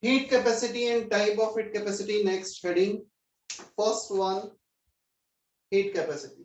Heat capacity and type of heat capacity. Next heading. First one, heat capacity.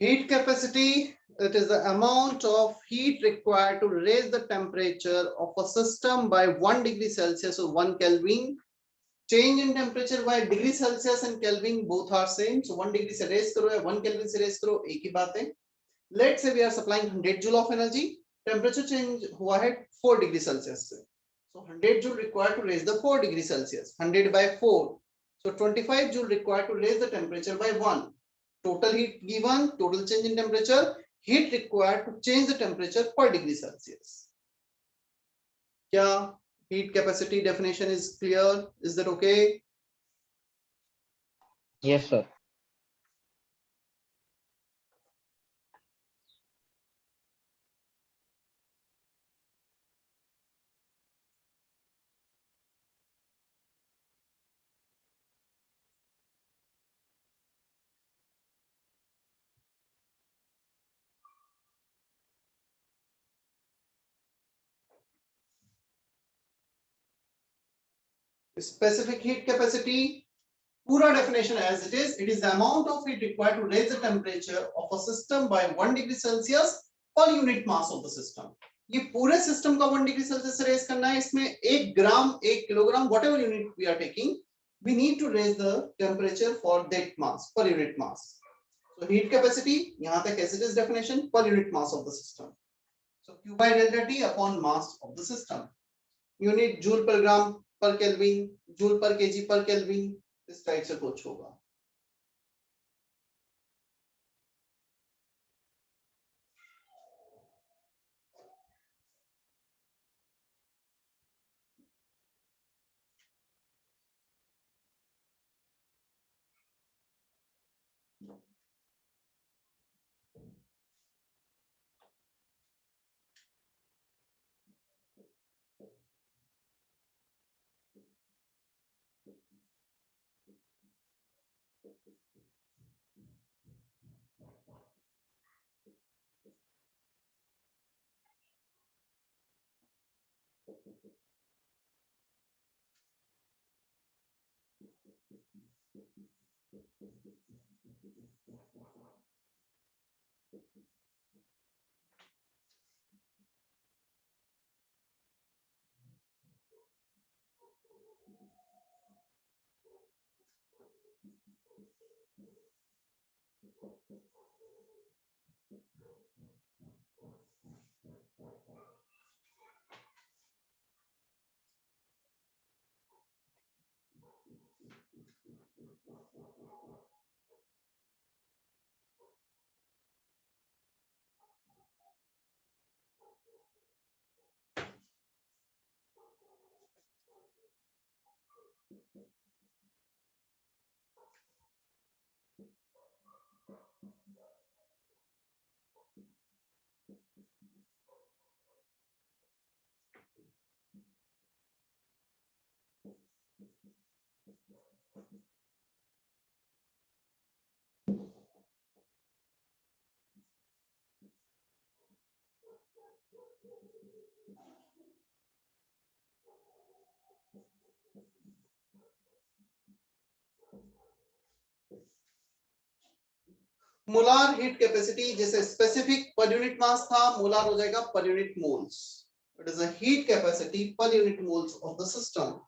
Heat capacity, it is the amount of heat required to raise the temperature of a system by 1 degree Celsius or 1 Kelvin. Change in temperature by degree Celsius and Kelvin both are same. So 1 degree से raise करो या 1 Kelvin से raise करो एक ही बात है. Let's say we are supplying 100 joule of energy. Temperature change हुआ है 4 degree Celsius से. So 100 joule required to raise the 4 degree Celsius. 100 by 4. So 25 joule required to raise the temperature by 1. Total heat given, total change in temperature, heat required to change the temperature per degree Celsius. क्या heat capacity definition is clear? Is that okay? Yes, sir. Specific heat capacity, पूरा definition as it is the amount of heat required to raise the temperature of a system by 1 degree Celsius per unit mass of the system. ये पूरे system का 1 degree Celsius से raise करना है. इसमें 1 ग्राम 1 kilogram whatever unit we are taking, we need to raise the temperature for that mass per unit mass. So heat capacity यहाँ तक as it is definition per unit mass of the system. So Q by delta T upon mass of the system. Unit joule per gram per Kelvin, joule per kg per Kelvin. इस type से कुछ होगा। Molar heat capacity जैसे specific per unit mass था, molar हो जाएगा per unit moles. It is a heat capacity per unit moles of the system.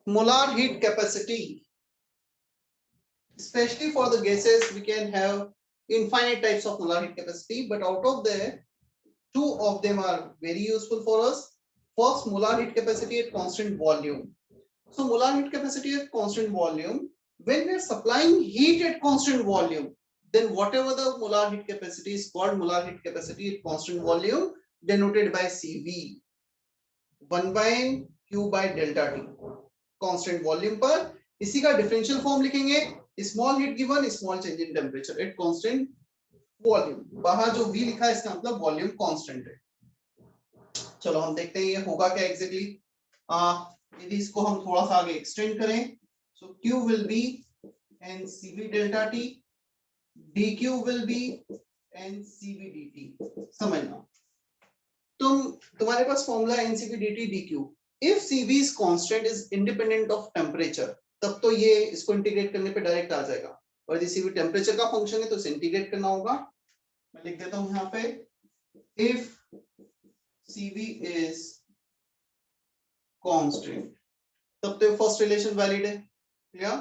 Molar heat capacity especially for the gases we can have infinite types of molar heat capacity, but out of there two of them are very useful for us. First, molar heat capacity at constant volume. So molar heat capacity at constant volume, when we are supplying heat at constant volume, then whatever the molar heat capacity is called molar heat capacity at constant volume, denoted by CV, 1 by n q by delta t, constant volume पर इसी का differential form लिखेंगे, small heat given small change in temperature at constant volume, बाहर जो v लिखा है इसका मतलब वॉल्यूम कांस्टेंट है। चलो हम देखते हैं ये होगा क्या एग्जैक्टली। यदि इसको हम थोड़ा सा आगे एक्सटेंड करें, so q will be ncv delta t, dq will be ncv dt। समझना, तुम्हारे पास formula ncv dt dq, if cv is constant is independent of temperature, तब तो ये इसको इंटीग्रेट करने पे डायरेक्ट आ जाएगा, और यदि cv टेम्परेचर का फंक्शन है तो इसे इंटीग्रेट करना होगा। मैं लिख देता हूं यहाँ पे, इफ cv is constant, तब तो फर्स्ट रिलेशन वैलिड है, या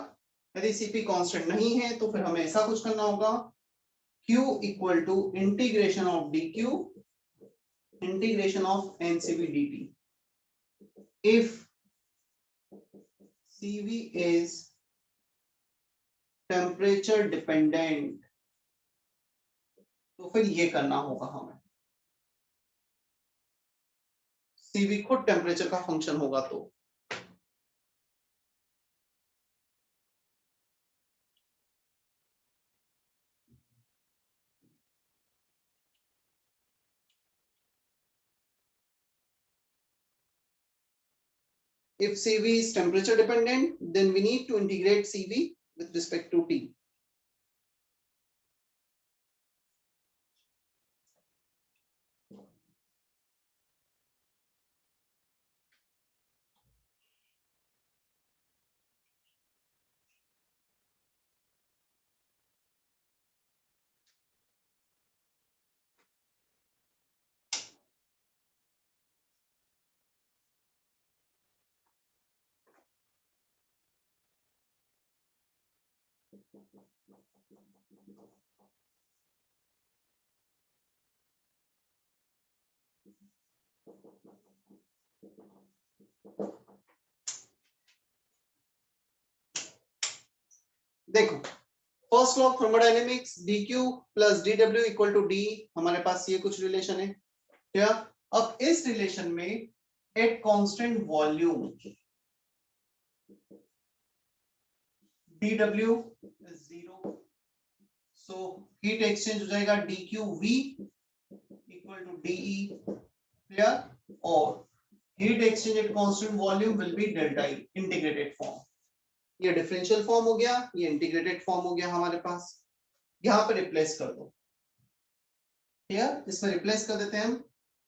यदि cp कांस्टेंट नहीं है तो फिर हमें ऐसा कुछ करना होगा, q equal to integration of dq integration of ncv dt। if cv is temperature dependent, तो फिर ये करना होगा हमें, cv खुद टेम्परेचर का फंक्शन होगा तो। If cv is temperature dependent, then we need to integrate cv with respect to t। देखो, first law of thermodynamics dq plus dw equal to d, हमारे पास ये कुछ रिलेशन है क्या। अब इस रिलेशन में at constant volume dw is 0, so heat exchange हो जाएगा dqv equal to de, clear, और heat exchange at constant volume will be delta E, integrated form. ये डिफरेंशियल फॉर्म हो गया, ये इंटीग्रेटेड फॉर्म हो गया हमारे पास, यहाँ पे रिप्लेस कर दो, क्लियर, इसमें रिप्लेस कर देते हैं हम।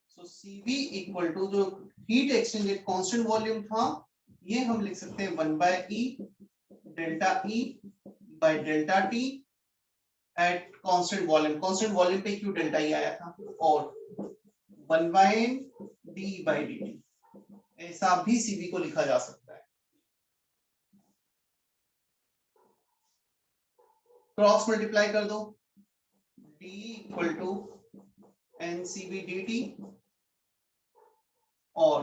सो cv इक्वल टू जो heat exchange at constant volume था, ये हम लिख सकते हैं 1 by e delta e by delta t at constant volume, constant volume पे क्यों डेल्टा e आया था, और 1 by n d by dt, ऐसा भी cv को लिखा जा सकता है। क्रॉस मल्टीप्लाई कर दो, d equal to ncv dt और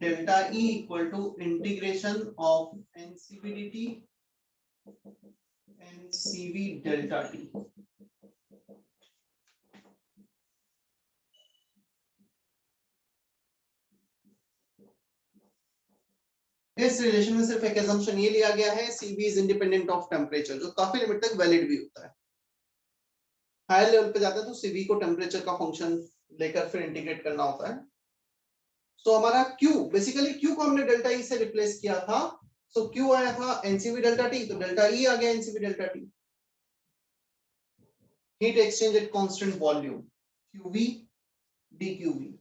delta E equal to integration of ncv dt ncv delta t। इस रिलेशन में सिर्फ एक assumption ये लिया गया है, cv is independent of temperature, जो काफी लिमिट तक वैलिड भी होता है। हायर लेवल पे जाता है तो cv को टेम्परेचर का फंक्शन लेकर फिर इंटीग्रेट करना होता है। सो हमारा q, बेसिकली q को हमने डेल्टा e से रिप्लेस किया था, सो q आया था ncv डेल्टा t, तो डेल्टा e आ गया ncv delta t। Heat exchange at constant volume qv dqv।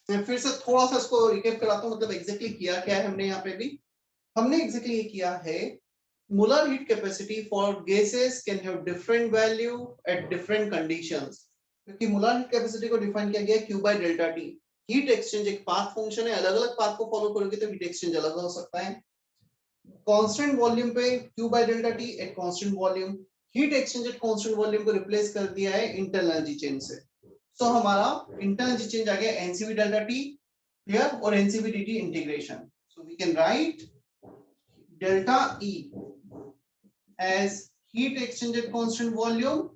मैं फिर से थोड़ा सा इसको रिकैप कराता हूँ, मतलब एग्जैक्टली किया क्या है हमने यहाँ पे भी। हमने एग्जैक्टली ये किया है, molar heat capacity for gases can have different value at different conditions, क्योंकि molar heat capacity को डिफाइन किया गया है Q by delta T। Heat exchange एक पाथ फंक्शन है, अलग अलग पाथ को फॉलो करोगे तो हीट एक्सचेंज अलग हो सकता है। कांस्टेंट वॉल्यूम पे Q by delta T at constant volume, heat exchange at constant volume को रिप्लेस कर दिया है इंटरनल एनर्जी चेंज से। सो हमारा इंटरनल एनर्जी चेंज आ गया NCV delta T here और NCV dt इंटीग्रेशन। So we can write delta E as heat exchange at constant volume,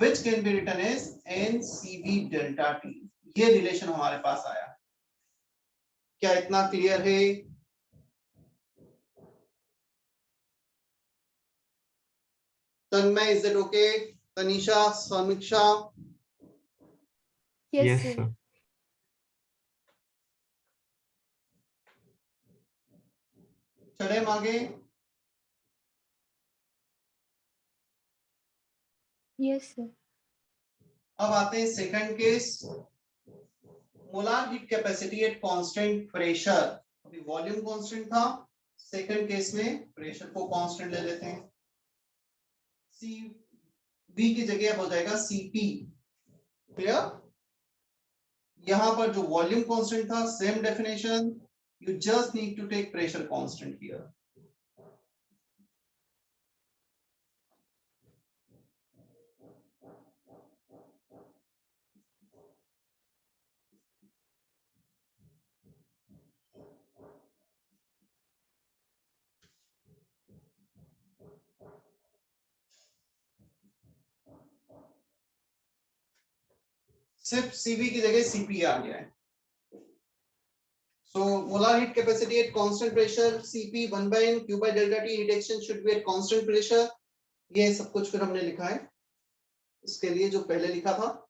which can be written as NCV delta T। ये relation हमारे पास आया, क्या इतना क्लियर है? तन्मय, is it okay? Tanisha, समीक्षा? Yes, Yes, sir. sir. चले हम आगे। Yes, sir. अब आते हैं second case, molar heat capacity eight constant pressure. अभी वॉल्यूम कांस्टेंट था, सेकंड केस में प्रेशर को कांस्टेंट ले लेते हैं। सी बी की जगह अब हो जाएगा सीपी। क्लियर? यहां पर जो वॉल्यूम कांस्टेंट था, same definition, you just need to take pressure constant here. सिर्फ सीवी की जगह सीपी आ गया है। So molar heat capacity at constant pressure Cp 1 by n Q by delta T, heat exchange should be at constant pressure। ये सब कुछ फिर हमने लिखा है इसके लिए जो पहले लिखा था।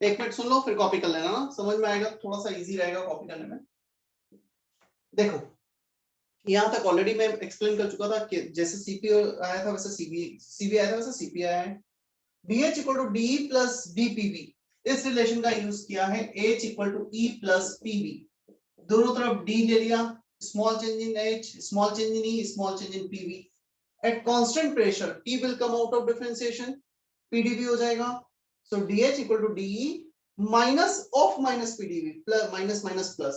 एक मिनट सुन लो फिर कॉपी कर लेना ना, समझ में आएगा, थोड़ा सा इजी रहेगा कॉपी करने में। देखो यहां तक ऑलरेडी मैं एक्सप्लेन कर चुका था कि जैसे सीपी आया था वैसे सीबी आया था वैसे सीपी आया है। BH equal to DE plus DPV, इस रिलेशन का यूज किया है H equal to E plus PV। दोनों तरफ D ले लिया, small change in H, small change in E, small change in PV। At constant pressure T will come out of differentiation, PdV हो जाएगा। So DH equal to DE minus of minus PdV plus minus minus plus.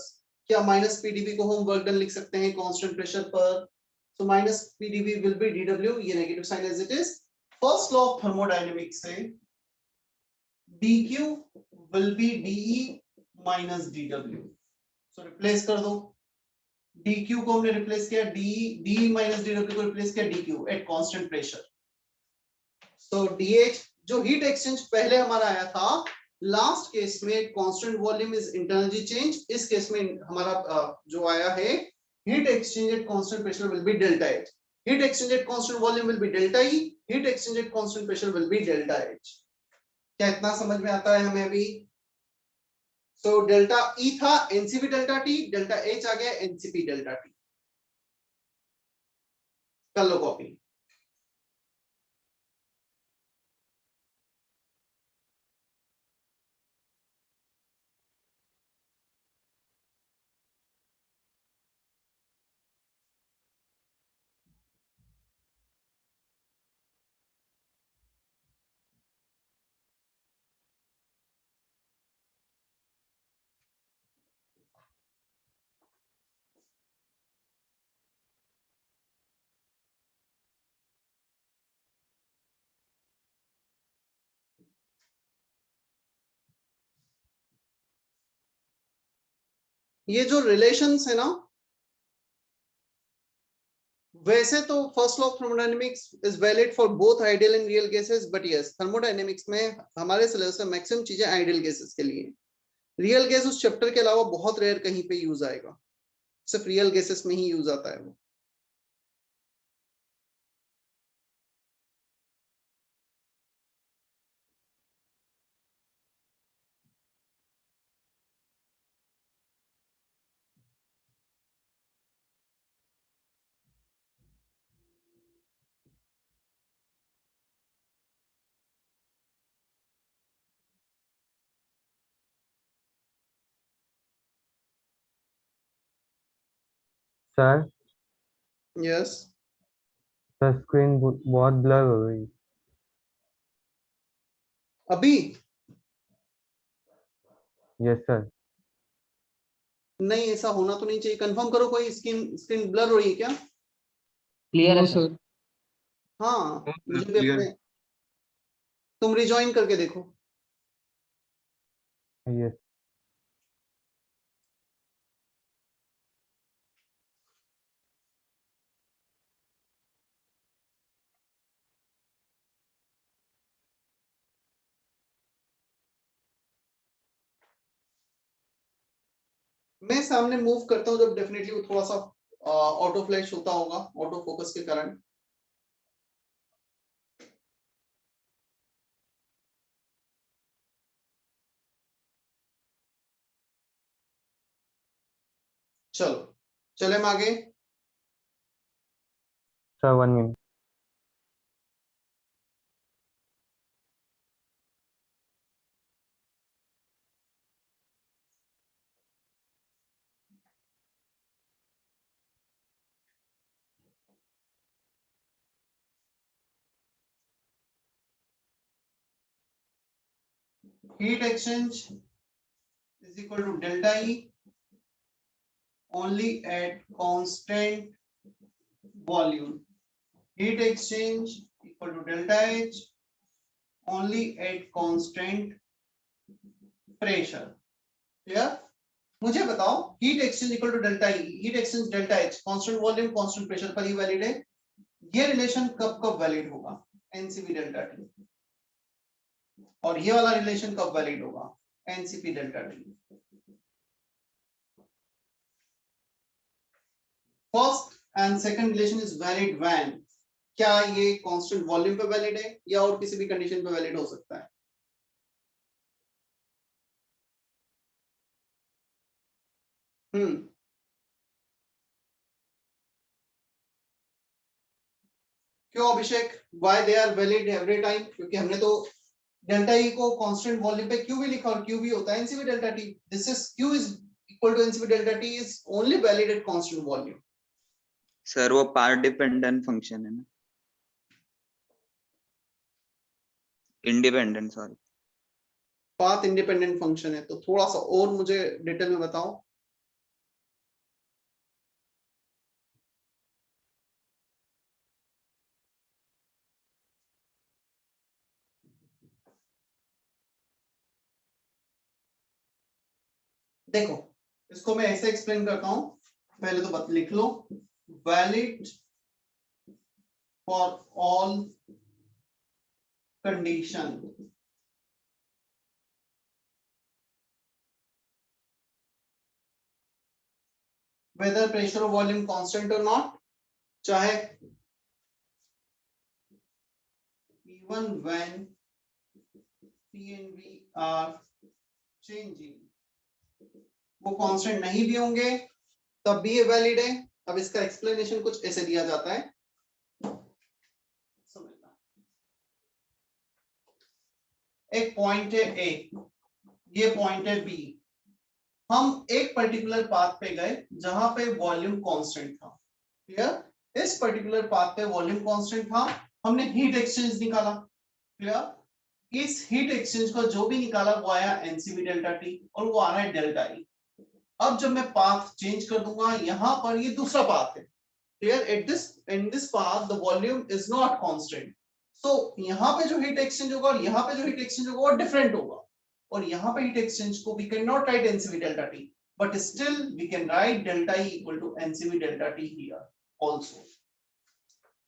क्या minus PdV को हम work done लिख सकते हैं constant pressure पर? So minus PdV will be dW, ये negative sign as it is. First law of thermodynamics से dq will be de minus dw, so replace कर दो। dq को हमने रिप्लेस किया, de minus dw को रिप्लेस किया dq एट कांस्टेंट प्रेशर। सो DH जो हीट एक्सचेंज पहले हमारा आया था लास्ट केस में constant volume is internally change, इस केस में हमारा जो आया है heat exchange at constant pressure will be delta H, heat exchange at constant volume will be delta E, heat exchange at constant pressure will be delta H. क्या इतना समझ में आता है हमें अभी? सो डेल्टा ई था NCP delta T, delta H आ गया एनसीपी डेल्टा टी। कर लो कॉपी। ये जो रिलेशंस है ना, वैसे तो first law of thermodynamics is valid for both ideal and real cases, but yes thermodynamics में हमारे सिलेबस में मैक्सिमम चीजें आइडियल केसेस के लिए, रियल केस उस चैप्टर के अलावा बहुत रेयर कहीं पे यूज आएगा, सिर्फ रियल केसेस में ही यूज आता है वो। सर यस सर स्क्रीन बहुत ब्लर हो गई। अभी यस सर। नहीं, ऐसा होना तो नहीं चाहिए, कंफर्म करो कोई स्क्रीन स्क्रीन ब्लर हो रही है क्या? क्लियर है नो सर। सर। हाँ मुझे भी क्लियर। अपने, तुम रिजॉइन करके देखो। यस मैं सामने मूव करता हूँ जब डेफिनेटली वो थोड़ा सा ऑटो फ्लैश होता होगा ऑटो फोकस के कारण। चलो चले हम आगे। Sir 1 minute. Heat exchange is equal to delta E only at constant volume. Heat exchange equal to delta H only at constant pressure. Clear? मुझे बताओ heat exchange equal to delta E, heat exchange delta H, constant volume constant pressure पर ही valid है। ये relation कब कब valid होगा? NCP delta T. और ये वाला रिलेशन कब वैलिड होगा? NCP delta T. First and second relation is valid when, क्या ये कांस्टेंट वॉल्यूम पे वैलिड है या और किसी भी कंडीशन पे वैलिड हो सकता है? क्यों Abhishek, why they are valid every time? क्योंकि हमने तो डेल्टा ई को कांस्टेंट वॉल्यूम पे क्यू भी लिखा और क्यू भी होता है NCP delta T. This is Q is equal to NCP delta T is only valid at constant volume. Sir वो पार्ट डिपेंडेंट फंक्शन है ना, independent sorry. Path independent function है, तो थोड़ा सा और मुझे डिटेल में बताओ। देखो इसको मैं ऐसे एक्सप्लेन करता हूं, पहले तो बत लिख लो, valid for all condition. Whether pressure or volume constant or not, चाहे even when P and V are changing, वो कांस्टेंट नहीं भी होंगे तब भी ये वैलिड है। अब इसका एक्सप्लेनेशन कुछ ऐसे दिया जाता है, समझना। एक पॉइंट है ए, ये पॉइंट है बी, हम एक पर्टिकुलर पाथ पे गए जहां पे वॉल्यूम कांस्टेंट था, क्लियर। इस पर्टिकुलर पाथ पे वॉल्यूम कांस्टेंट था, हमने हीट एक्सचेंज निकाला, क्लियर। इस हीट एक्सचेंज को जो भी निकाला वो आया एनसीवी डेल्टा टी और वो आ रहा है डेल्टा ई। अब जब मैं पाथ चेंज कर दूंगा, यहां पर ये दूसरा पाथ है, clear. At this in this path the volume is not constant, so यहाँ पे जो हीट एक्सचेंज होगा और यहाँ पे जो हीट एक्सचेंज होगा वो डिफरेंट होगा, और यहाँ पे हीट एक्सचेंज को we cannot write NCV delta T, but still we can write delta E equal to NCV delta T here also.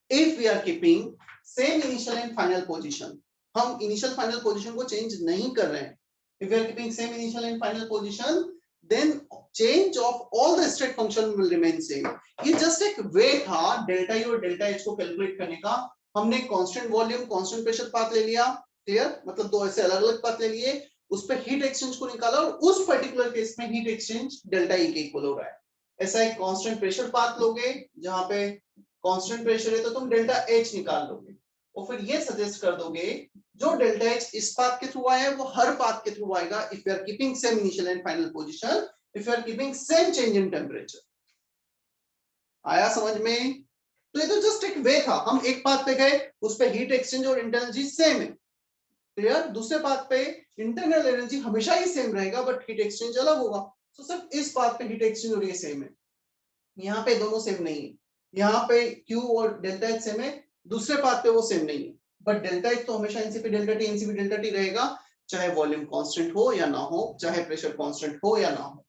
If we are keeping same initial and final position, हम initial final position को change नहीं कर रहे हैं, if we are keeping same initial and final position, then change of all the state function will remain same. ये just एक way था delta E और delta H को calculate करने का। हमने constant volume constant pressure path ले लिया, क्लियर, मतलब दो ऐसे अलग अलग पाथ ले लिए, उस पे हीट एक्सचेंज को निकाला और उस पर्टिकुलर केस में हीट एक्सचेंज डेल्टा ई के इक्वल हो रहा है। ऐसा एक कांस्टेंट प्रेशर पाथ लोगे, जहां पे कांस्टेंट प्रेशर है तो तुम डेल्टा एच निकाल लोगे और फिर ये सजेस्ट कर दोगे जो डेल्टा एच इस पाथ के थ्रू आया है वो हर पाथ के थ्रू आएगा, if you are keeping same initial and final position, if you are keeping same change in temperature. आया समझ में? तो ये तो जस्ट एक वे था, हम एक पाथ पे गए, उस पे हीट एक्सचेंज और इंटरनल एनर्जी सेम है, क्लियर। दूसरे पाथ पे इंटरनल एनर्जी हमेशा ही सेम रहेगा बट हीट एक्सचेंज अलग होगा। तो सिर्फ इस पाथ पे हीट एक्सचेंज और ये सेम है, यहाँ पे दोनों सेम नहीं है, यहाँ पे Q और डेल्टा एच सेम है, दूसरे पाथ पे वो सेम नहीं है, बट डेल्टा एच तो हमेशा NCP delta T nCp delta T रहेगा, चाहे वॉल्यूम कांस्टेंट हो या ना हो, चाहे प्रेशर कांस्टेंट हो या ना हो।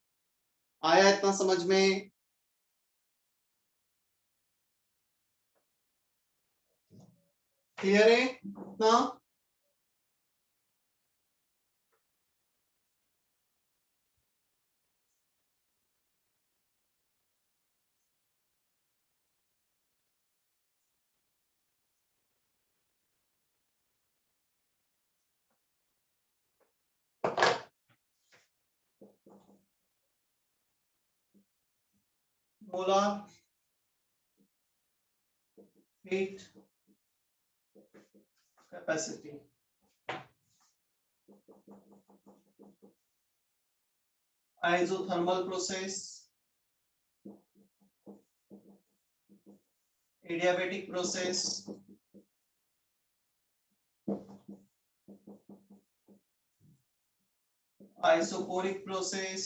आया इतना समझ में? क्लियर है ना? Molar heat capacity, isothermal process, adiabatic process, isochoric process.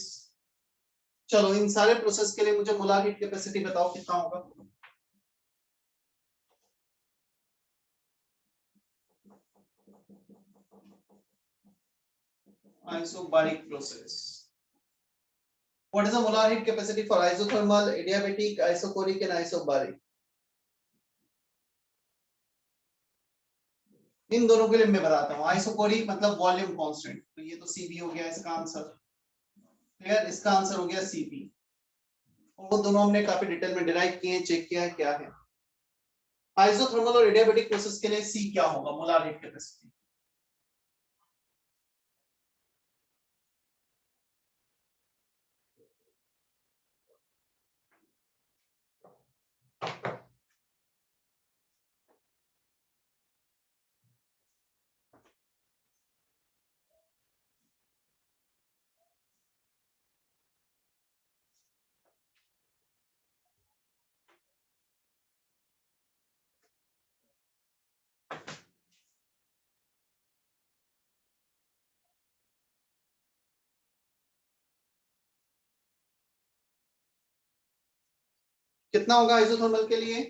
चलो इन सारे प्रोसेस के लिए मुझे मोलार हीट कैपेसिटी बताओ कितना होगा? Isobaric process. What is the molar heat capacity for isothermal, adiabatic, isocoric and isobaric? इन दोनों के लिए मैं बताता हूँ। आइसोकोरिक मतलब वॉल्यूम कांस्टेंट, तो ये तो Cv हो गया इसका आंसर, क्लियर। इसका आंसर हो गया Cp, और वो दोनों हमने काफी डिटेल में डिराइव किए हैं, चेक किया है क्या है। आइसोथर्मल और एडियाबेटिक प्रोसेस के लिए C क्या होगा मोलार हीट कैपेसिटी? कितना होगा आइसोथर्मल के लिए?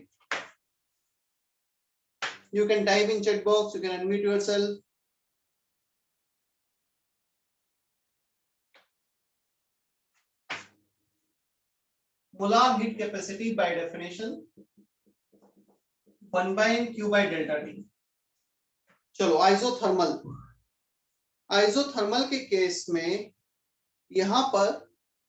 You can type in chat box, you can unmute yourself. Molar heat capacity by definition 1 by Q by delta T. चलो आइसोथर्मल के केस में यहां पर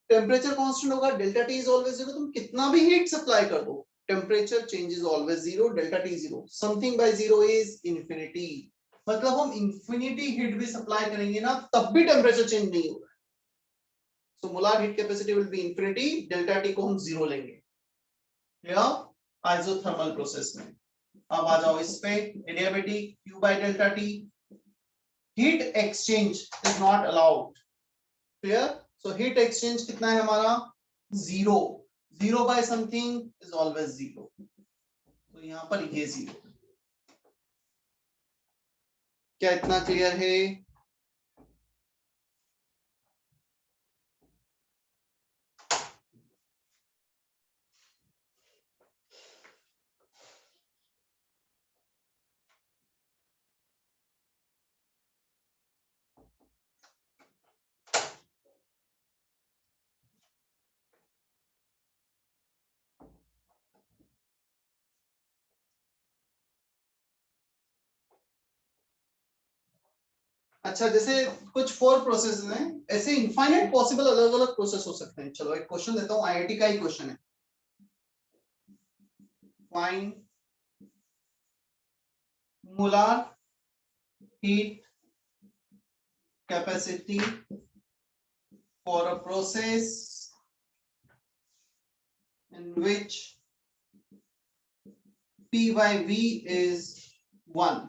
टेम्परेचर कांस्टेंट होगा, delta T is always zero. तुम कितना भी हीट सप्लाई कर दो, temperature change is always zero, delta T zero, something by zero is infinity. मतलब हम इंफिनिटी हीट भी सप्लाई करेंगे ना, तब भी टेम्परेचर चेंज नहीं होगा। So molar heat capacity will be infinity, delta T को हम जीरो लेंगे आइसोथर्मल प्रोसेस में। अब आ जाओ इस पे, adiabatic Q by delta T, heat exchange is not allowed. Clear? So heat exchange कितना है हमारा, zero. Zero by something is always zero, तो यहां पर ये जीरो। क्या इतना क्लियर है? अच्छा, जैसे कुछ फोर प्रोसेस हैं, ऐसे इनफाइनाइट पॉसिबल अलग अलग प्रोसेस हो सकते हैं। चलो एक क्वेश्चन देता हूं, आईआईटी का ही क्वेश्चन है। Find molar heat capacity for a process in which P by V is 1।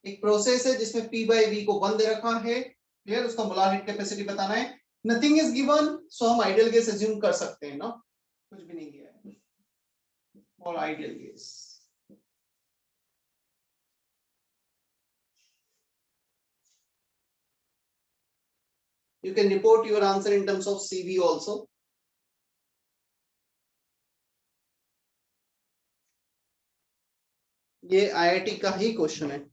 एक प्रोसेस है जिसमें P by V को 1 दे रखा है। क्लियर? उसका मोलार हीट कैपेसिटी बताना है। नथिंग इज गिवन, सो हम आइडियल गैस अज्यूम कर सकते हैं ना, कुछ भी नहीं किया है, और ideal gas. You can report your answer in terms of CV also. ये आईआईटी का ही क्वेश्चन है।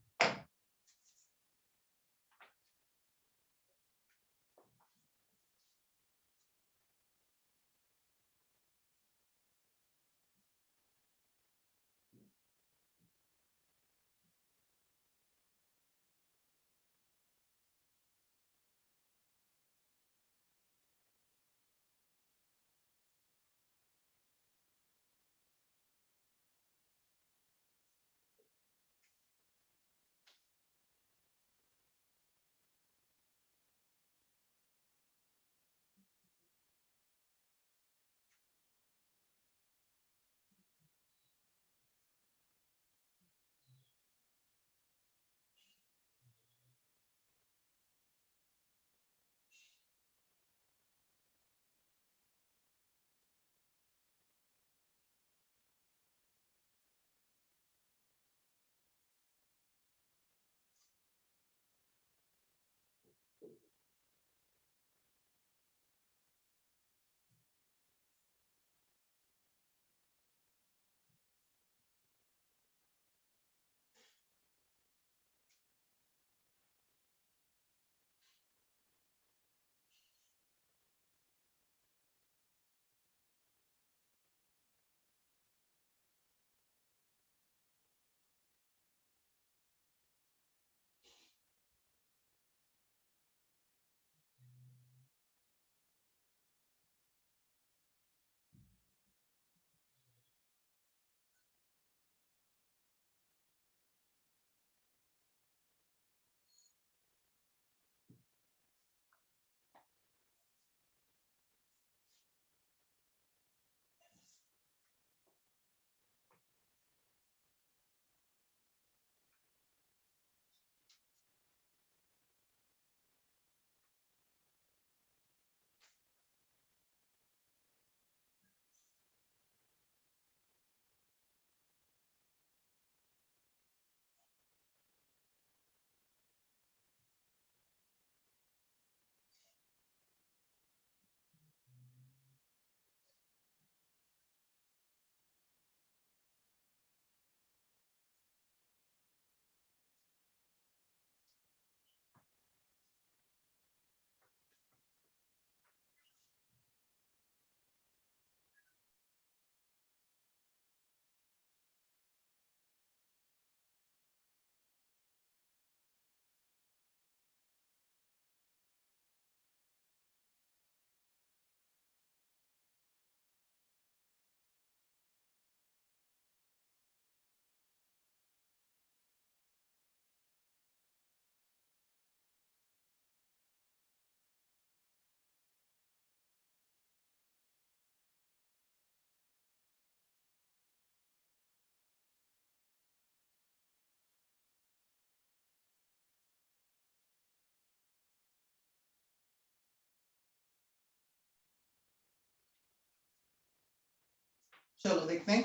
चलो देखते हैं,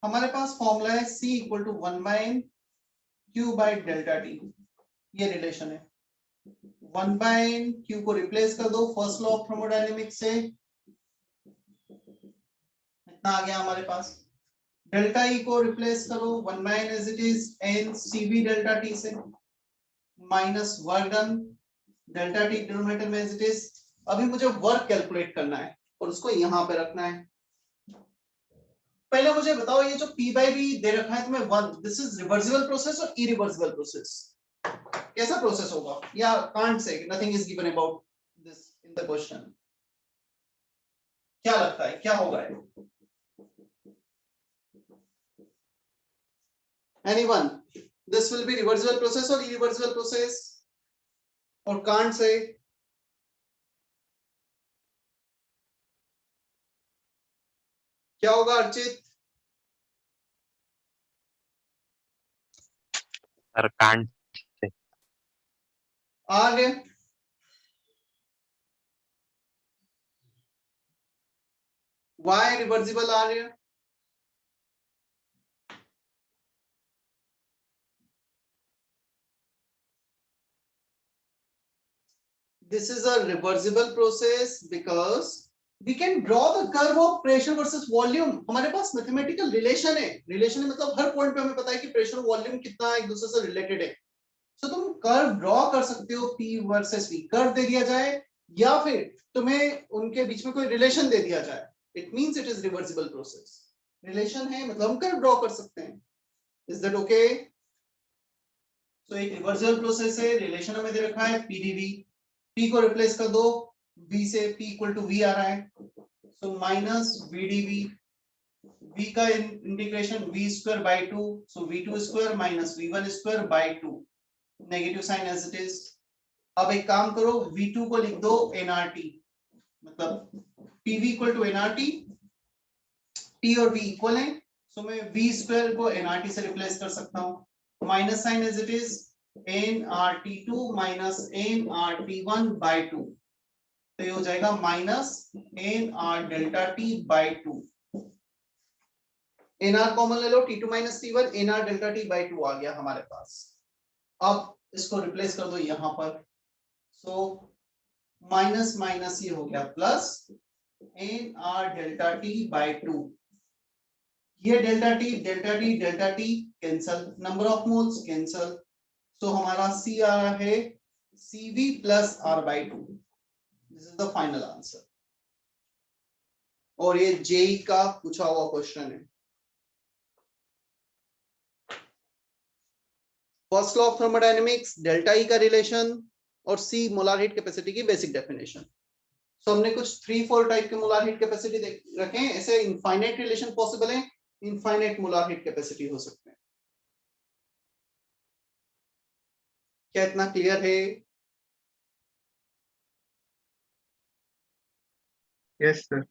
हमारे पास फॉर्मूला है C equal to 1/n Q by delta T, ये रिलेशन है। 1/n Q को रिप्लेस कर दो फर्स्ट लॉ ऑफ थर्मोडायनेमिक्स से, इतना आ गया हमारे पास। डेल्टा E को रिप्लेस करो 1/n as it is n CV डेल्टा T से, minus work done delta T denominator में एज इट इज। अभी मुझे वर्क कैलकुलेट करना है और उसको यहां पे रखना है। पहले मुझे बताओ, ये जो P बाई V दे रखा है तुम्हें 1, दिस इज रिवर्सिबल प्रोसेस और इरिवर्सिबल प्रोसेस? कैसा प्रोसेस होगा, या can't say nothing is given about this in the question, क्या लगता है क्या होगा? Anyone, this will be reversible process और इरिवर्सिबल प्रोसेस, और कांट से क्या होगा Archit? Sir can't Arya, why reversible Arya? This is a reversible process because we can draw the curve of pressure versus volume. हमारे पास मैथमेटिकल रिलेशन है, relation है मतलब हर point पे हमें पता है कि प्रेशर वॉल्यूम कितना एक दूसरे से रिलेटेड है। तो तुम कर्व ड्रॉ कर सकते हो P वर्सेस V, कर्व दे दिया जाए या फिर तुम्हें उनके बीच में कोई रिलेशन दे दिया जाए, it means it is reversible process. Relation है मतलब हम कर्व ड्रॉ कर सकते हैं। Is that okay? तो एक रिवर्सिबल प्रोसेस है, रिलेशन हमें दे रखा है PdV, P को रिप्लेस कर दो V से, P इक्वल टू V आ रहा है, सो माइनस VdV, V का integration V square by 2, so V2 square minus V1 square by 2, negative sign as it is. अब एक काम करो, V2 को लिख दो nRT, मतलब PV equal to nRT, T और V इक्वल है, सो मैं V स्क्वायर को nRT से रिप्लेस कर सकता हूँ, minus sign as it is nRT2 minus nRT1 by 2, तो ये हो जाएगा minus nR delta T by 2। nR common ले लो, T2 minus T1, nR delta T by 2 आ गया हमारे पास। अब इसको रिप्लेस कर दो यहां पर, सो माइनस माइनस ये हो गया plus nR delta T by 2, ये delta T cancel, number of moles cancel, तो हमारा C आ रहा है CV plus R by 2, this is the final answer. और ये जेई का पूछा हुआ क्वेश्चन है। First law of thermodynamics, delta E का रिलेशन और C मोलार हीट कैपेसिटी की बेसिक डेफिनेशन। सो हमने कुछ 3-4 टाइप के मोलार हीट कैपेसिटी रखे हैं, ऐसे इनफाइनाइट रिलेशन पॉसिबल है, इनफाइनाइट मोलार हीट कैपेसिटी हो सकते हैं। क्या इतना क्लियर है? Yes sir.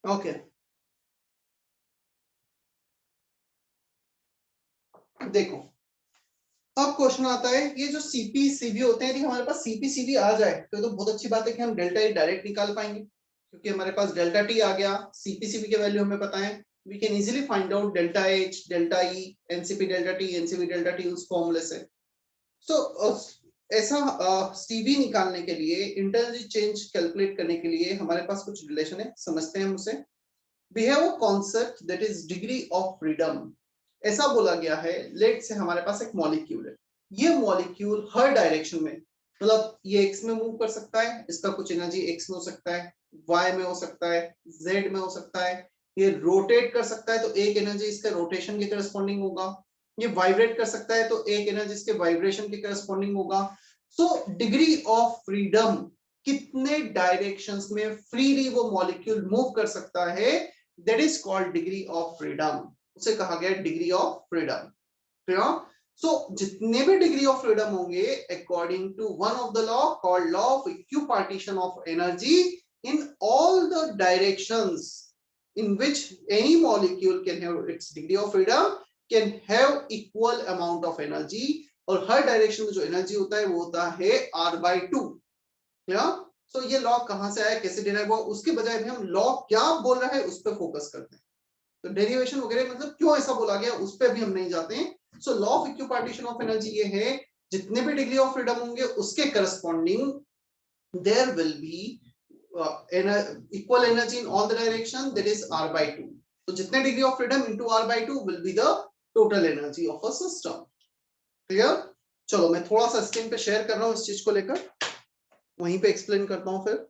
ओके, देखो अब क्वेश्चन आता है, ये जो सीपी सीवी होते हैं, यदि हमारे पास सीपी सीवी आ जाए तो बहुत अच्छी बात है कि हम डेल्टा ई डायरेक्ट निकाल पाएंगे, क्योंकि हमारे पास डेल्टा टी आ गया, सीपी सीवी के वैल्यू हमें पता है, we can easily find out delta H, delta E, nCp delta T, nCp delta T उस फॉर्मूले से। सो ऐसा सीवी निकालने के लिए, इंटरनल चेंज कैलकुलेट करने के लिए हमारे पास कुछ रिलेशन है, समझते हैं हम उसे। We have a concept that is degree of freedom. ऐसा बोला गया है, लेट से हमारे पास एक मॉलिक्यूल है, ये मॉलिक्यूल हर डायरेक्शन में, मतलब ये एक्स में मूव कर सकता है, इसका कुछ एनर्जी एक्स में हो सकता है, वाई में हो सकता है, जेड में हो सकता है, ये रोटेट कर सकता है तो एक एनर्जी इसके रोटेशन के करस्पॉन्डिंग होगा, ये वाइब्रेट कर सकता है तो एक एनर्जी इसके वाइब्रेशन के करस्पॉन्डिंग होगा। सो डिग्री ऑफ फ्रीडम, कितने डायरेक्शंस में फ्रीली वो मॉलिक्यूल मूव कर सकता है, that is called degree of freedom, उसे कहा गया डिग्री ऑफ फ्रीडम। सो जितने भी डिग्री ऑफ फ्रीडम होंगे, according to one of the law called law of equipartition of energy in all the directions, in which any molecule can have its degree of freedom can have equal amount of energy, और हर direction में जो energy होता है वो होता है r/2। सो ये law कहां से आया, कैसे डिराइव हुआ, उसके बजाय भी हम लॉ क्या बोल रहा है उस पर फोकस करते हैं। तो डेरिवेशन वगैरह मतलब क्यों ऐसा बोला गया उस पर भी हम नहीं जाते हैं। So law of equipartition of energy ये है, जितने भी डिग्री ऑफ फ्रीडम होंगे उसके corresponding there will be equal energy in all the direction, that is r/2। तो जितने degree of freedom into r/2 will be the total energy of a system। Clear? चलो मैं थोड़ा सा स्क्रीन पे share कर रहा हूं इस चीज को लेकर, वहीं पे एक्सप्लेन करता हूं फिर।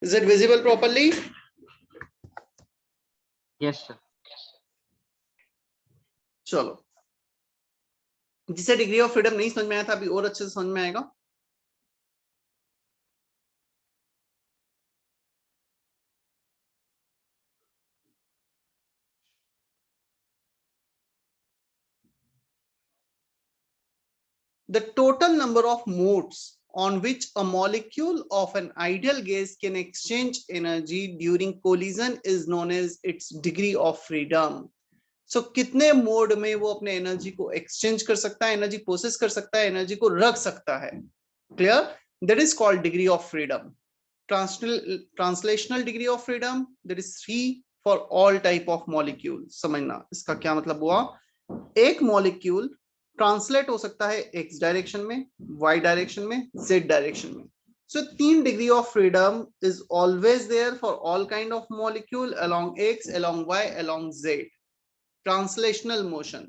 Is it visible properly? Yes, sir. चलो, जिसे डिग्री ऑफ फ्रीडम नहीं समझ में आया था अभी और अच्छे से समझ में आएगा। The total number of modes on which a molecule of an ideal gas can exchange energy during collision is known as its degree of freedom। So कितने मोड में वो अपने एनर्जी को एक्सचेंज कर सकता है, एनर्जी प्रोसेस कर सकता है, एनर्जी को रख सकता है। Clear? That is called degree of freedom. Translational degree of freedom, that is 3 for all type of molecule. समझना इसका क्या मतलब हुआ, एक मॉलिक्यूल ट्रांसलेट हो सकता है एक्स डायरेक्शन में, वाई डायरेक्शन में, जेड डायरेक्शन में। So 3 degree of freedom is always there for all kind of molecule along X, along Y, along Z. Translational motion.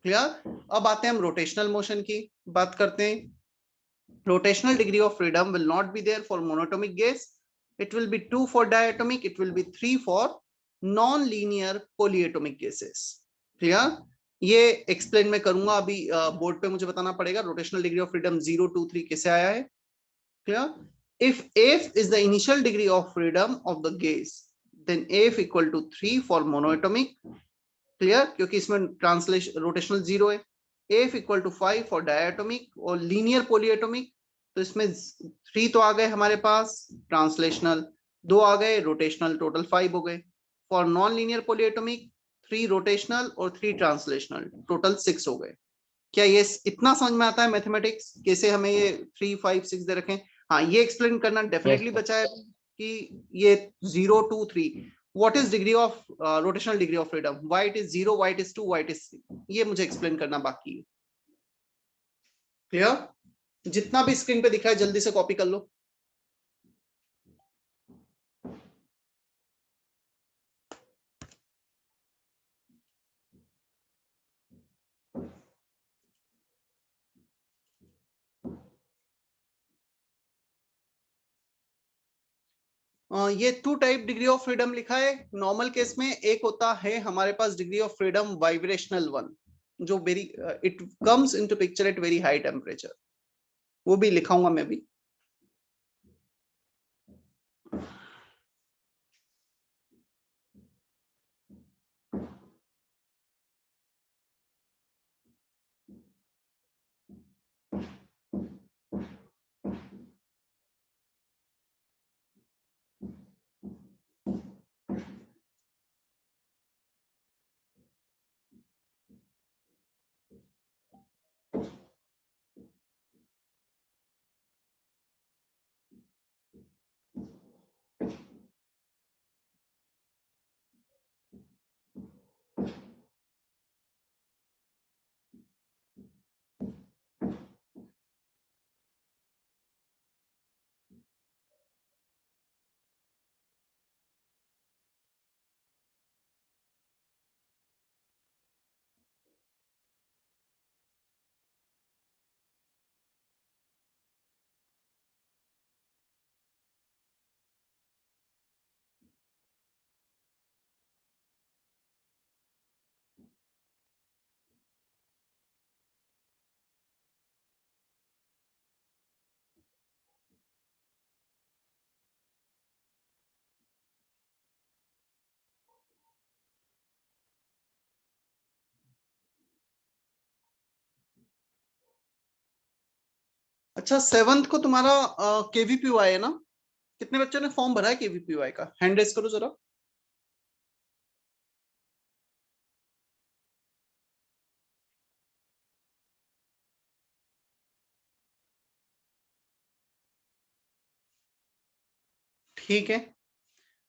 Clear? अब आते हैं हम रोटेशनल मोशन की बात करते हैं। Rotational degree of freedom will not be there for monatomic gas, it will be 2 for diatomic, it will be 3 for non linear polyatomic gases. Clear? ये explain मैं करूंगा, अभी बोर्ड पे मुझे बताना पड़ेगा रोटेशनल डिग्री ऑफ फ्रीडम 0, 2, 3 कैसे आया है। Clear? If F is the initial degree of freedom of the gas, then F equal to 3 for monoatomic। Clear? क्योंकि इसमें ट्रांसलेशन रोटेशनल 0 है। F equal to 5 for diatomic और लीनियर पॉलीएटोमिक, तो इसमें 3 तो आ गए हमारे पास ट्रांसलेशनल, 2 आ गए रोटेशनल, टोटल 5 हो गए। For non linear polyatomic 3 rotational और 3 ट्रांसलेशनल, टोटल 6 हो गए। क्या ये इतना समझ में आता है मैथमेटिक्स, कैसे हमें ये 3, 5, 6 दे रखे? हाँ, ये एक्सप्लेन करना डेफिनेटली बचा है कि ये 0, 2, 3 what is degree of rotational degree of freedom, why it is 0, why it is 2, why it is 3, ये मुझे एक्सप्लेन करना बाकी है। क्लियर? जितना भी स्क्रीन पे दिखा है जल्दी से कॉपी कर लो। ये 2 टाइप डिग्री ऑफ फ्रीडम लिखा है नॉर्मल केस में। एक होता है हमारे पास degree of freedom vibrational one, जो very it comes into picture at very high temperature, वो भी लिखाऊंगा मैं भी। अच्छा, 7th को तुम्हारा केवीपीवाई है ना? कितने बच्चों ने फॉर्म भरा है केवीपीवाई का? हैंड रेज करो जरा। ठीक है,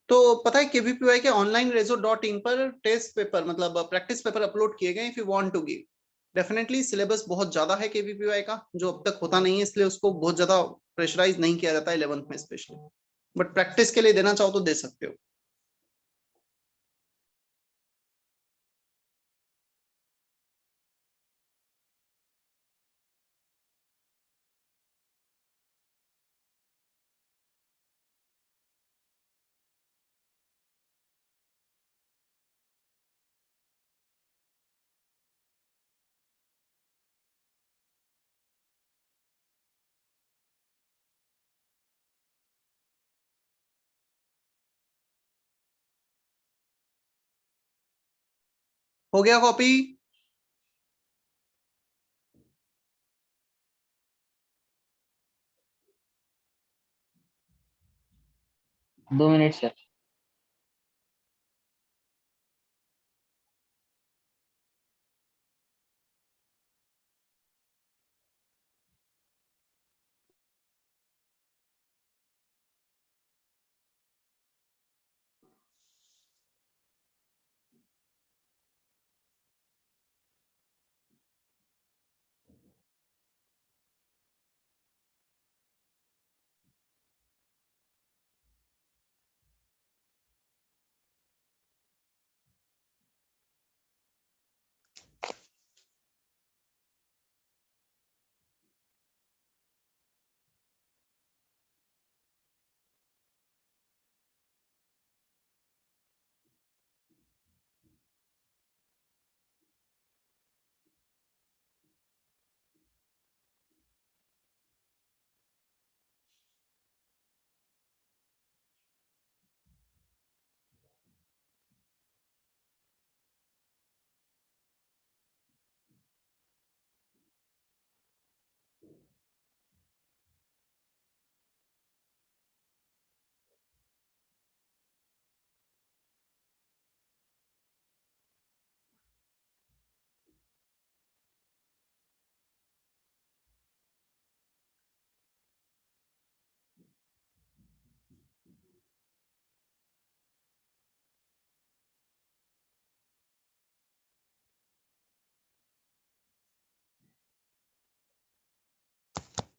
तो पता है केवीपीवाई के ऑनलाइन rezo.in पर टेस्ट पेपर मतलब प्रैक्टिस पेपर अपलोड किए गए। If you want to give, definitely syllabus बहुत ज्यादा है केवीपीवाई का, जो अब तक होता नहीं है, इसलिए उसको बहुत ज्यादा प्रेशराइज नहीं किया जाता 11th में स्पेशली, बट प्रैक्टिस के लिए देना चाहो तो दे सकते हो। हो गया कॉपी? 2 minute sir.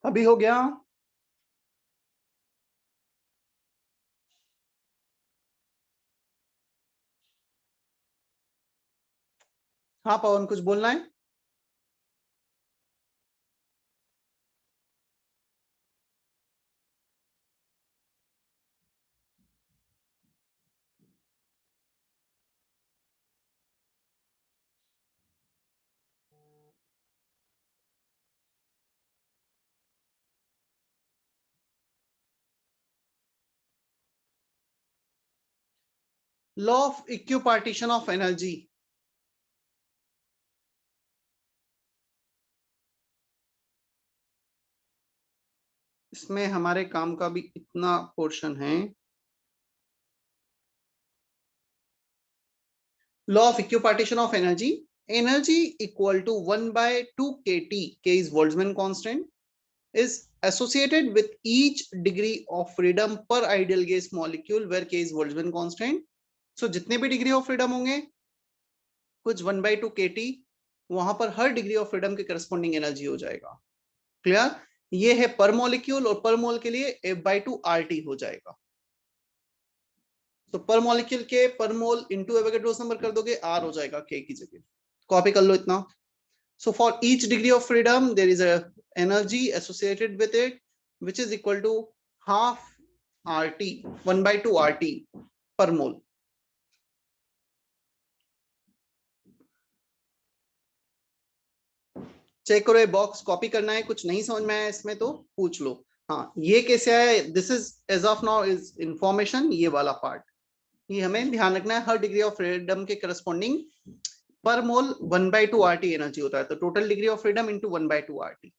अभी हो गया? हाँ पवन, कुछ बोलना है? Law of equipartition of energy. इसमें हमारे काम का भी इतना पोर्शन है। Law of equipartition of energy, energy equal to 1/2 kT, k is Boltzmann constant, is associated with each degree of freedom per ideal gas molecule where k is Boltzmann constant. So जितने भी degree of freedom होंगे, कुछ 1/2 kT, वहां पर हर degree of freedom के corresponding energy हो जाएगा। Clear? ये है पर मॉलिक्यूल, और पर मोल के लिए F/2 RT हो जाएगा। तो पर मॉलिक्यूल के पर मोल इंटू एवोगैड्रोस नंबर कर दोगे, R हो जाएगा K की जगह। कॉपी कर लो इतना। So for each degree of freedom, there is a energy associated with it, which is equal to half RT, 1/2 RT per mole. Check करो ये बॉक्स, कॉपी करना है, कुछ नहीं समझ में आया इसमें तो पूछ लो। हाँ, ये कैसे आया? This is as of now is information, ये वाला पार्ट ये हमें ध्यान रखना है। हर डिग्री ऑफ फ्रीडम के corresponding per mole 1/2 RT energy होता है, तो total degree of freedom into 1/2 RT।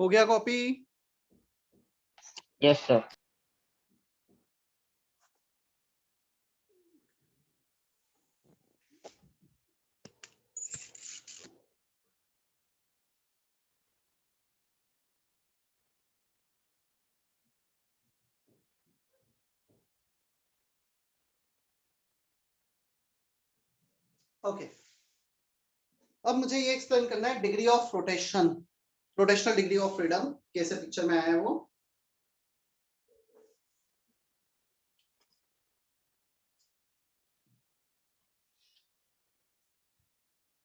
हो गया कॉपी? Yes, sir. ओके, अब मुझे ये एक्सप्लेन करना है degree of rotation, rotational degree of freedom कैसे पिक्चर में आया है वो।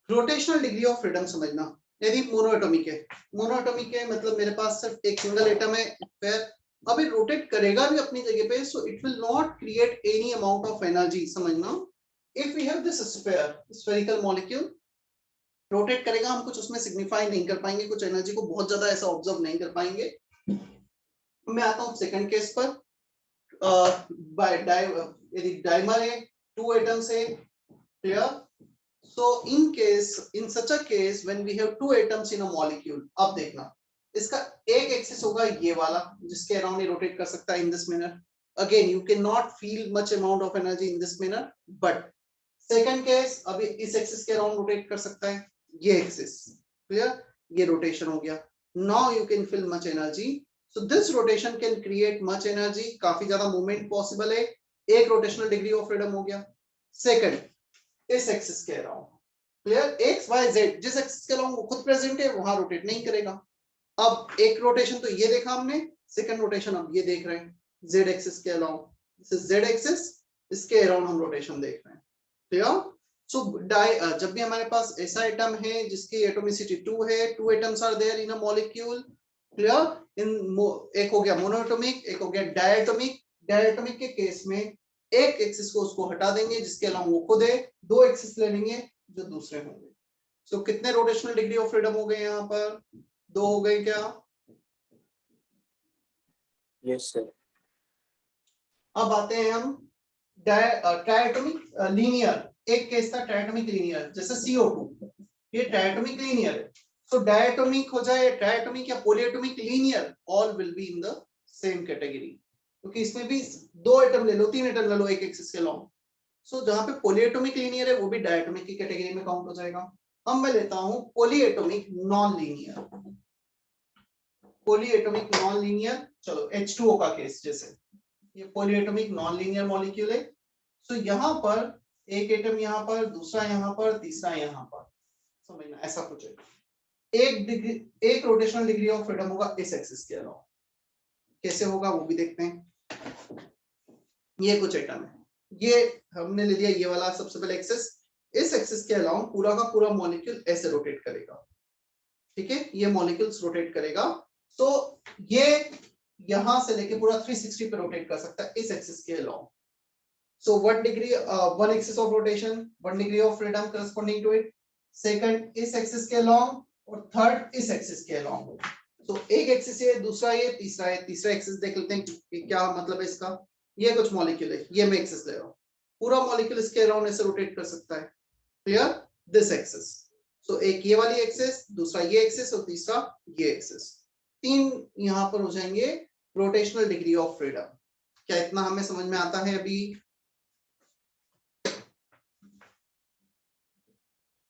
रोटेशनल डिग्री ऑफ फ्रीडम समझना, यदि मोनोएटॉमिक है, मोनोएटॉमिक है मतलब मेरे पास सिर्फ एक सिंगल एटम है, फिर अब ये रोटेट करेगा भी अपनी जगह पे, so it will not create any amount of energy. समझना, if we have this sphere, spherical molecule rotate करेगा, हम कुछ उसमें सिग्निफाई नहीं कर पाएंगे, कुछ एनर्जी को बहुत ज्यादा ऐसा ऑब्जर्व नहीं कर पाएंगे। मैं आता हूँ सेकंड केस पर, यदि डाइमर है, 2 एटम्स है, clear. So in such a case when we have 2 atoms in a molecule, अब देखना इसका एक एक्सिस होगा ये वाला जिसके अराउंड ये रोटेट कर सकता है in this manner. Again you can not feel much amount of energy in this manner, but second case अभी इस एक्सिस के अराउंड रोटेट कर सकता है ये एक्सिस, क्लियर, ये रोटेशन हो गया। Now you can feel much energy, so this rotation can create much energy, काफी ज्यादा मूवमेंट पॉसिबल है, एक रोटेशनल डिग्री ऑफ फ्रीडम हो गया। सेकंड, इस एक्सिस के around, clear, X Y Z, जिस एक्सिस के अराउंड वो खुद प्रेजेंट है वहां रोटेट नहीं करेगा। अब एक रोटेशन तो ये देखा हमने, सेकंड रोटेशन अब ये देख रहे हैं जेड एक्सिस के around, this is Z axis, इसके अराउंड हम रोटेशन देख रहे हैं, क्लियर। सो जब भी हमारे पास ऐसा एटम है जिसकी एटोमिसिटी 2 है, 2 atoms are there in a molecule, clear, इन एक हो गया मोनोएटॉमिक, एक हो गया डायटोमिक। डायटोमिक के केस में एक एक्सिस को उसको हटा देंगे जिसके अलावा वो खुद है, 2 एक्सिस ले लेंगे जो दूसरे होंगे। सो कितने रोटेशनल डिग्री ऑफ फ्रीडम हो गए यहाँ पर? 2 हो गए क्या? Yes, sir. अब आते हैं हम ट्रायटोमिक लीनियर, एक केस था ट्रायटोमिक लीनियर, जैसे CO2, ये ट्रायटोमिक लीनियर है। सो डायटोमिक हो जाए, ट्रायटोमिक या polyatomic linear, all will be in the same category, क्योंकि इसमें भी 2 एटम ले लो, 3 एटम ले लो एक एक्सिस के लॉन्ग। सो जहां पे पॉलीएटोमिक लीनियर है वो भी डायटोमिक की कैटेगरी में काउंट हो जाएगा। अब मैं लेता हूं polyatomic non linear, polyatomic non linear, चलो H2O का केस, जैसे ये पॉलीएटोमिक नॉन लीनियर मॉलिक्यूल है। सो यहाँ पर एक एटम यहाँ पर, दूसरा यहाँ पर, तीसरा यहाँ पर, समझना ऐसा कुछ है। एक रोटेशनल डिग्री ऑफ फ्रीडम होगा इस एक्सिस के अलावा, कैसे होगा वो भी देखते हैं। ये कुछ एटम है, ये हमने ले लिया ये वाला सबसे पहले एक्सिस, इस एक्सिस के अलावा पूरा का पूरा मॉलिक्यूल ऐसे रोटेट करेगा, ठीक है, ये मॉलिक्यूल्स रोटेट करेगा। तो ये यहां से लेके पूरा 360 पे रोटेट कर सकता है इस एक्सिस के अलावा। So 1 degree, 1 axis of rotation, 1 degree of freedom corresponding to it. Second इस एक्सिस के अलावा, और थर्ड इस एक्सिस के अलावा। तो एक एक्सिस है, दूसरा ये, तीसरा है, तीसरा एक्सिस देख लेते हैं कि क्या मतलब है इसका। ये कुछ मॉलिक्यूल है, ये मैं एक्सिस ले रहा हूं, पूरा मॉलिक्यूल इसके अराउंड ऐसे रोटेट कर सकता है, क्लियर, दिस एक्सिस। सो एक ये वाली एक्सिस, दूसरा ये एक्सिस, और तीसरा ये एक्सिस, 3 यहां पर हो जाएंगे रोटेशनल डिग्री ऑफ फ्रीडम। क्या इतना हमें समझ में आता है अभी?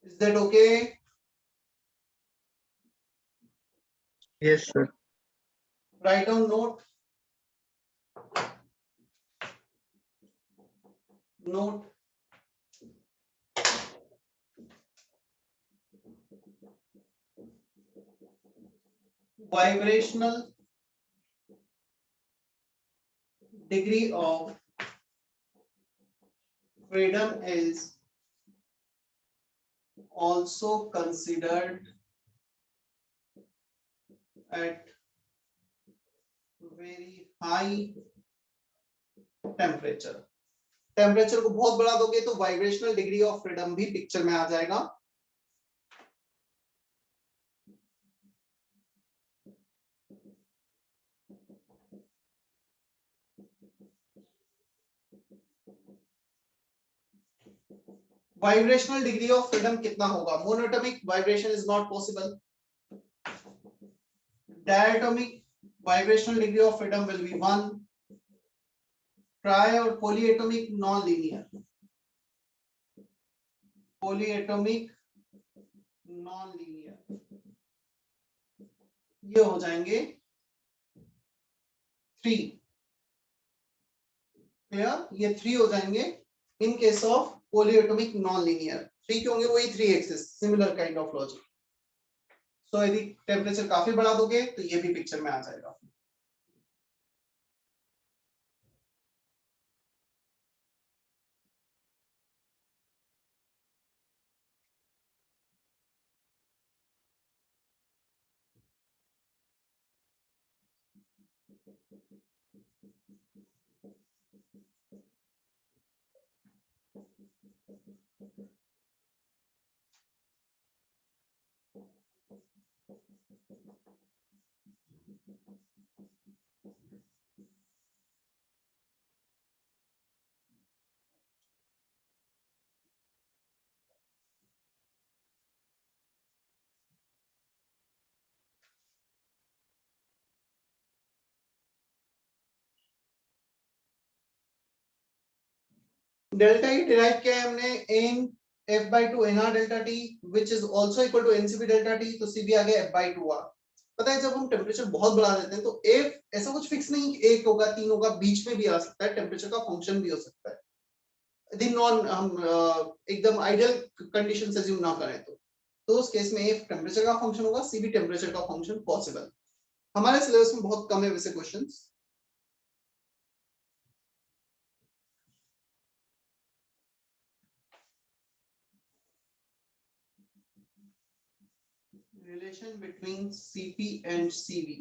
Is that okay? Yes, sir. Write down note, note, vibrational degree of freedom is also considered at very high temperature। Temperature को बहुत बढ़ा दोगे तो वाइब्रेशनल डिग्री ऑफ फ्रीडम भी पिक्चर में आ जाएगा। वाइब्रेशनल डिग्री ऑफ फ्रीडम कितना होगा? Monoatomic vibration is not possible, Diatomic vibrational degree of freedom will be 1. Tri or polyatomic non-linear. Polyatomic non-linear ये हो जाएंगे 3. क्लियर? ये 3 हो जाएंगे in case of polyatomic non-linear. 3 क्यों होंगे? वही 3 axis, similar kind of logic. So यदि टेम्परेचर काफी बढ़ा दोगे तो ये भी पिक्चर में आ जाएगा. डेल्टा ई डिराइव किया है हमने इन f/2 nr delta t which is also equal to ncp delta t. तो cb आ गया f/2 r. पता है जब हम टेम्परेचर बहुत बढ़ा देते हैं तो f ऐसा कुछ फिक्स नहीं कि 1 होगा 3 होगा, बीच में भी आ सकता है, टेम्परेचर का फंक्शन भी हो सकता है यदि नॉन हम एकदम आइडियल कंडीशन से अज्यूम ना करें तो उस केस में f टेम्परेचर का फंक्शन होगा, cb टेम्परेचर का फंक्शन पॉसिबल. हमारे सिलेबस में बहुत कम है वैसे questions. Relation between Cp and Cv.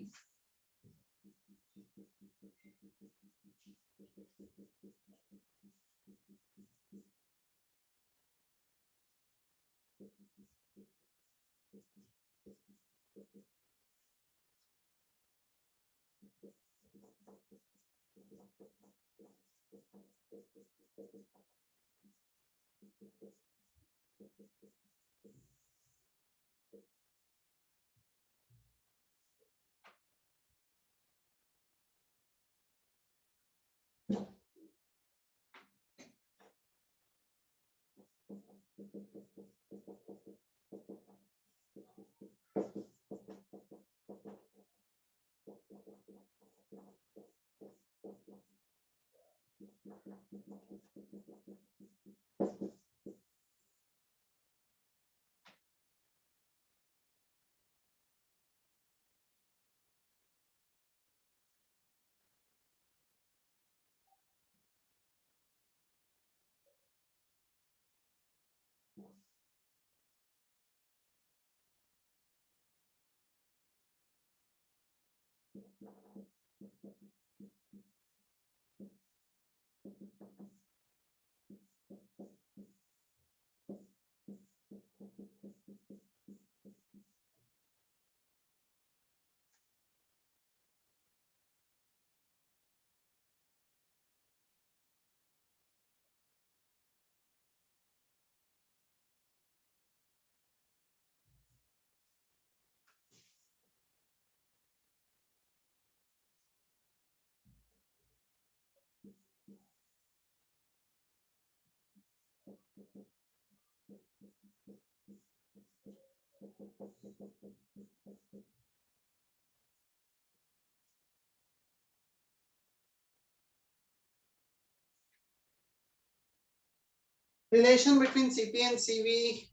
Relation between Cp and Cv,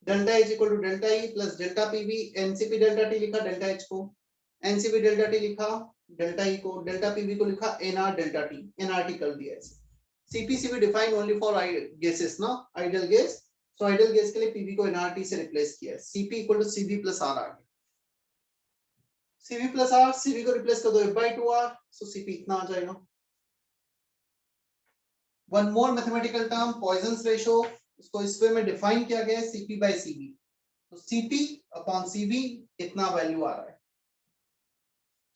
delta H equal to delta E plus delta PV. Ncp delta T लिखा delta H को, Ncp delta T लिखा delta E को, delta PV को लिखा nr delta T, nRT कर दिया ऐसे. Cp Cv defined only for gases ना, ideal gas. So ideal gas के लिए PV को nRT से replace किया है. Cp equal to Cv plus R आ गया. Cv plus R, Cv को replace कर दो f/2r, so Cp इतना आ जाएगा. One more mathematical term, Poisson's ratio. इसको इस वे में डिफाइन किया गया है Cp by Cv. तो Cp upon Cv इतना वैल्यू आ रहा है.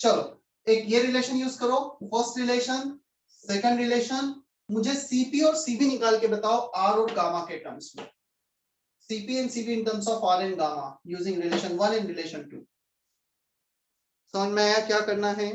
चलो एक ये रिलेशन यूज करो, फर्स्ट रिलेशन, सेकंड रिलेशन. मुझे Cp और Cv निकाल के बताओ R और गामा के टर्म्स में. Cp and Cv in terms of R and gamma using relation 1 and relation 2. समझ में आया क्या करना है?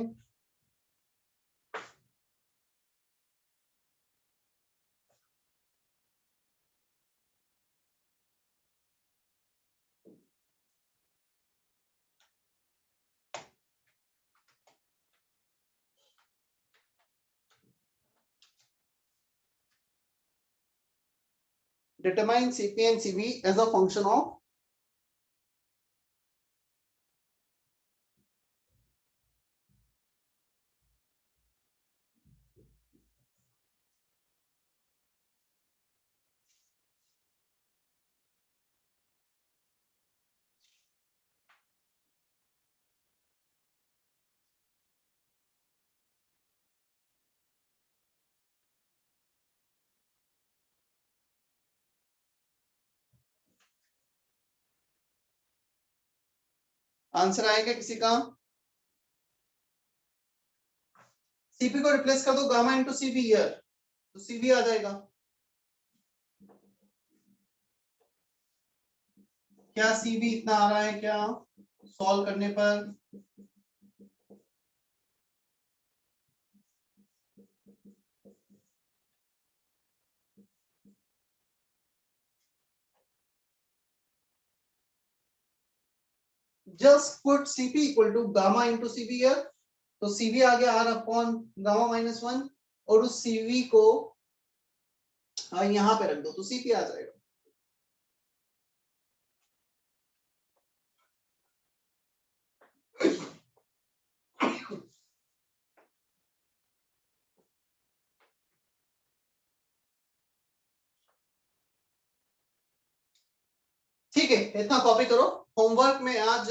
Determine Cp and Cv as a function of answer आएगा किसी का? Cp को रिप्लेस कर दो गामा इंटू Cv हियर, तो Cv आ जाएगा। क्या Cv इतना आ रहा है क्या सॉल्व करने पर? Just put Cp equal to gamma into Cv here, तो Cv आ गया R अपॉन गामा माइनस 1, और उस Cv को यहाँ पे रख दो तो Cp आ जाएगा। ठीक है, इतना कॉपी करो, होमवर्क में आज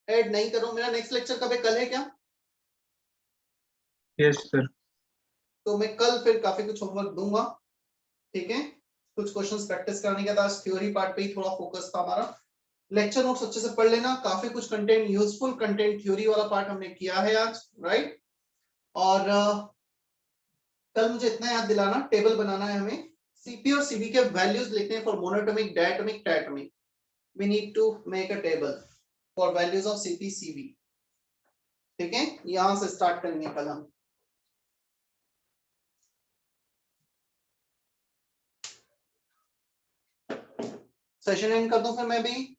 ऐड नहीं करो। मेरा नेक्स्ट लेक्चर कब है? कल है क्या? Yes sir. तो मैं कल फिर काफी कुछ होमवर्क दूंगा, ठीक है? कुछ क्वेश्चंस प्रैक्टिस करने के बाद थ्योरी पार्ट पे ही थोड़ा फोकस था हमारा। लेक्चर नोट्स अच्छे से पढ़ लेना, काफी कुछ कंटेंट, यूजफुल कंटेंट, थ्योरी वाला पार्ट हमने किया है आज, राइट? और कल मुझे इतना याद दिलाना, टेबल बनाना है हमें, सीपी और सीबी के वैल्यूज लिखने हैं for monatomic, diatomic, triatomic. We need to make a table for values of CP CV, ठीक है? यहां से स्टार्ट करेंगे कल हम। सेशन एंड कर दूं फिर मैं भी?